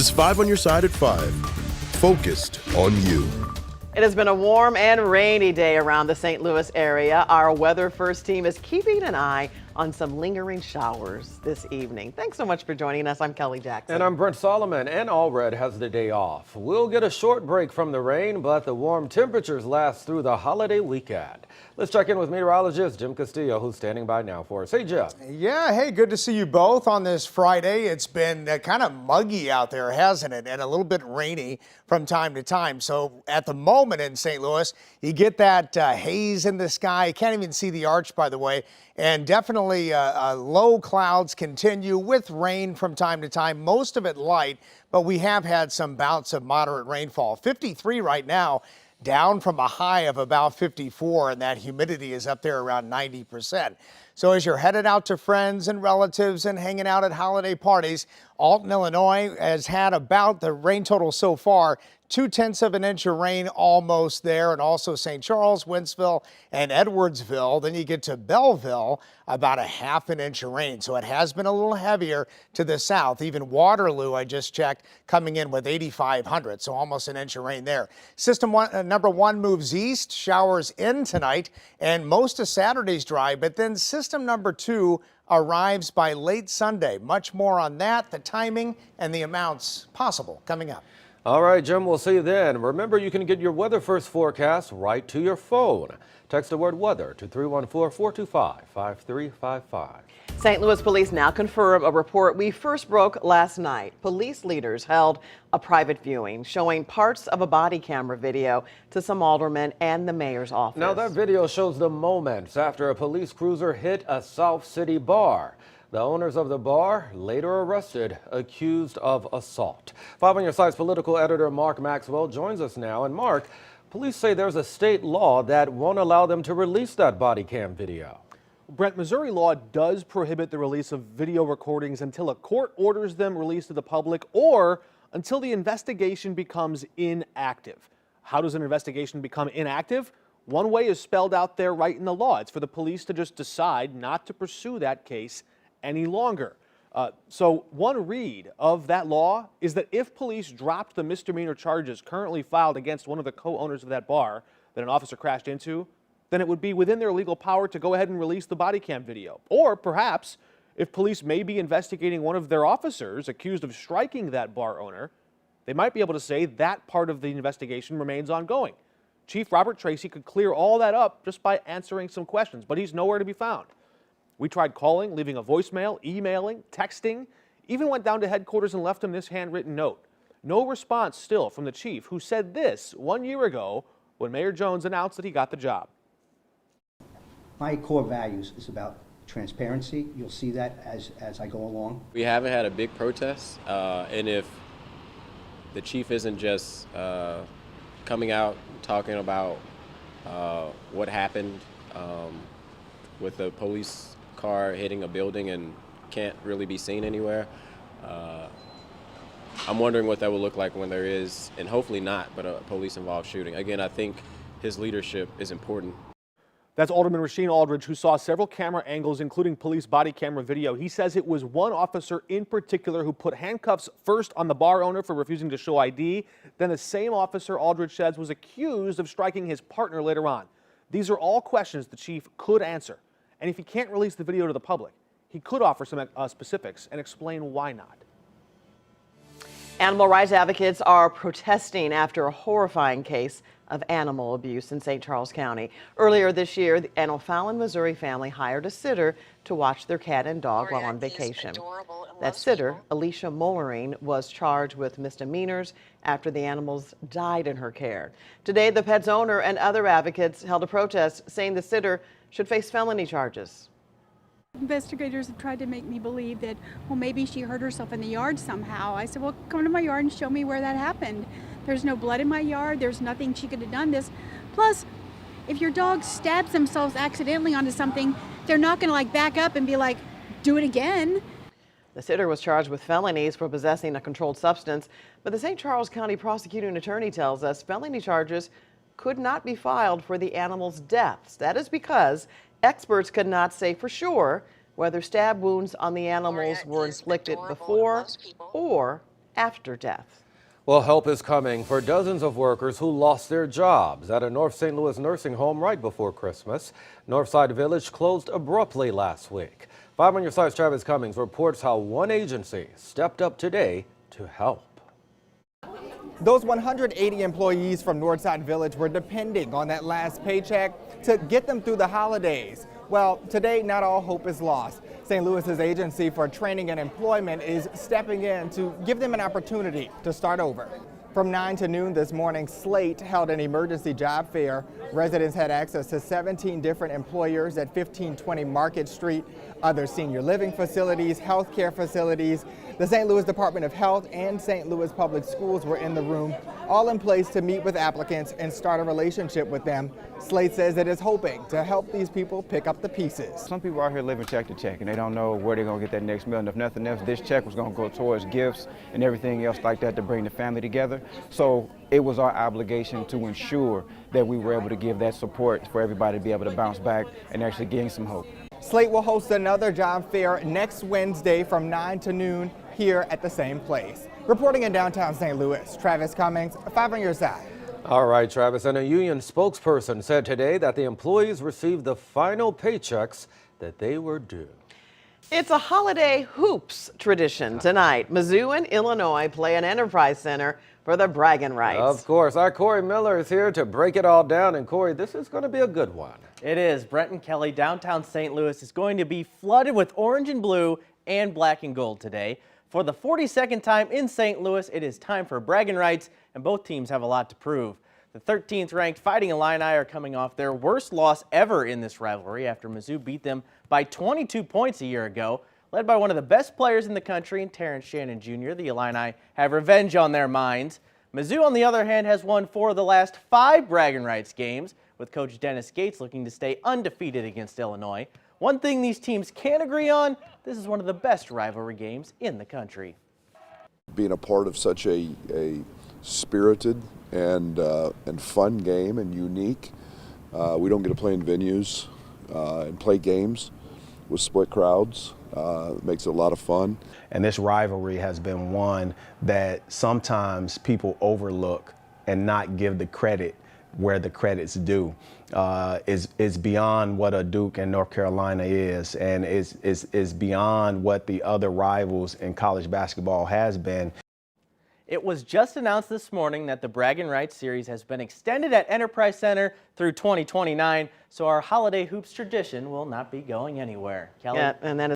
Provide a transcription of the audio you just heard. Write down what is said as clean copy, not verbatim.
is 5 on your side at 5. Focused on you. It has been a warm and rainy day around the St. Louis area. Our Weather First team is keeping an eye on some lingering showers this evening. Thanks so much for joining us. I'm Kelly Jackson. And I'm Brent Solomon, and Allred has the day off. We'll get a short break from the rain, but the warm temperatures last through the holiday weekend. Let's check in with meteorologist Jim Castillo, who's standing by now for us. Hey, Jim. Yeah, hey, good to see you both on this Friday. It's been kind of muggy out there, hasn't it? And a little bit rainy from time to time. So at the moment in St. Louis, you get that haze in the sky. You can't even see the arch, by the way. And definitely low clouds continue with rain from time to time, most of it light, but we have had some bouts of moderate rainfall. 53 right now, down from a high of about 54, and that humidity is up there around 90%. So as you're headed out to friends and relatives and hanging out at holiday parties, Alton, Illinois has had about the rain total so far, 0.2 of an inch of rain almost there, and also St. Charles, Wentzville, and Edwardsville. Then you get to Belleville, about 1/2 inch of rain. So it has been a little heavier to the south. Even Waterloo, I just checked, coming in with 8,500, so almost an inch of rain there. System number 1 moves east, showers in tonight, and most of Saturday's dry, but then system number 2 arrives by late Sunday. Much more on that, the timing, and the amounts possible coming up. All right, Jim, we'll see you then. Remember, you can get your Weather First forecast right to your phone. Text the word weather to 314-425-5355. St. Louis police now confirm a report we first broke last night. Police leaders held a private viewing showing parts of a body camera video to some aldermen and the mayor's office. Now, that video shows the moments after a police cruiser hit a South City bar. The owners of the bar later arrested, accused of assault. 5 on Your Side's political editor Mark Maxwell joins us now. And Mark, police say there's a state law that won't allow them to release that body cam video. Brent, Missouri law does prohibit the release of video recordings until a court orders them released to the public or until the investigation becomes inactive. How does an investigation become inactive? One way is spelled out there right in the law. It's for the police to just decide not to pursue that case any longer. So one read of that law is that if police dropped the misdemeanor charges currently filed against one of the co-owners of that bar that an officer crashed into, then it would be within their legal power to go ahead and release the body cam video. Or perhaps if police may be investigating one of their officers accused of striking that bar owner, they might be able to say that part of the investigation remains ongoing. Chief Robert Tracy could clear all that up just by answering some questions, but he's nowhere to be found. We tried calling, leaving a voicemail, emailing, texting, even went down to headquarters and left him this handwritten note. No response still from the chief, who said this 1 year ago when Mayor Jones announced that he got the job. My core values is about transparency. You'll see that as I go along. We haven't had a big protest, and if the chief isn't just coming out talking about what happened with the police car hitting a building and can't really be seen anywhere, I'm wondering what that will look like when there is, and hopefully not, but a police-involved shooting. Again, I think his leadership is important. That's Alderman Rasheen Aldridge, who saw several camera angles, including police body camera video. He says it was one officer in particular who put handcuffs first on the bar owner for refusing to show ID. Then the same officer, Aldridge says, was accused of striking his partner later on. These are all questions the chief could answer. And if he can't release the video to the public, he could offer some specifics and explain why not. Animal rights advocates are protesting after a horrifying case of animal abuse in St. Charles County. Earlier this year, an O'Fallon, Missouri family hired a sitter to watch their cat and dog while on vacation. That sitter, Alicia Mollering, was charged with misdemeanors after the animals died in her care. Today, the pet's owner and other advocates held a protest saying the sitter should face felony charges. Investigators have tried to make me believe that, well, maybe she hurt herself in the yard somehow. I said, well, come to my yard and show me where that happened. There's no blood in my yard. There's nothing she could have done this. Plus, if your dog stabs themselves accidentally onto something, they're not going to like back up and be like, do it again. The sitter was charged with felonies for possessing a controlled substance, but the St. Charles County prosecuting attorney tells us felony charges could not be filed for the animals' deaths. That is because experts could not say for sure whether stab wounds on the animals were inflicted before or after death. Well, help is coming for dozens of workers who lost their jobs at a North St. Louis nursing home right before Christmas. Northside Village closed abruptly last week. 5 on your side's Travis Cummings reports how one agency stepped up today to help. Those 180 employees from Northside Village were depending on that last paycheck to get them through the holidays. Well, today not all hope is lost. St. Louis's Agency for Training and Employment is stepping in to give them an opportunity to start over. From 9 to noon this morning, Slate held an emergency job fair. Residents had access to 17 different employers at 1520 Market Street, other senior living facilities, healthcare facilities. The St. Louis Department of Health and St. Louis Public Schools were in the room, all in place to meet with applicants and start a relationship with them. Slate says it is hoping to help these people pick up the pieces. Some people out here living check to check and they don't know where they're going to get that next meal. And if nothing else, this check was going to go towards gifts and everything else like that to bring the family together. So it was our obligation to ensure that we were able to give that support for everybody to be able to bounce back and actually gain some hope. Slate will host another job fair next Wednesday from 9 to noon here at the same place. Reporting in downtown St. Louis, Travis Cummings, 5 on your side. All right, Travis, and a union spokesperson said today that the employees received the final paychecks that they were due. It's a holiday hoops tradition tonight. Mizzou and Illinois play an Enterprise Center for the Braggin Rights. Of course, our Corey Miller is here to break it all down. And Corey, this is going to be a good one. It is. Brent and Kelly, downtown St. Louis is going to be flooded with orange and blue and black and gold today. For the 42nd time in St. Louis, it is time for Braggin Rights, and both teams have a lot to prove. The 13th ranked Fighting Illini are coming off their worst loss ever in this rivalry after Mizzou beat them by 22 points a year ago. Led by one of the best players in the country, Terrence Shannon Jr., the Illini have revenge on their minds. Mizzou, on the other hand, has won 4 of the last 5 Braggin Rights games, with Coach Dennis Gates looking to stay undefeated against Illinois. One thing these teams can agree on, this is one of the best rivalry games in the country. Being a part of such a spirited and fun game and unique, we don't get to play in venues and play games with split crowds. It makes it a lot of fun. And this rivalry has been one that sometimes people overlook and not give the credit where the credit's due. Is beyond what a Duke and North Carolina is, and is beyond what the other rivals in college basketball has been. It was just announced this morning that the Braggin Rights series has been extended at Enterprise Center through 2029, so our holiday hoops tradition will not be going anywhere. Kelly? Yeah, and then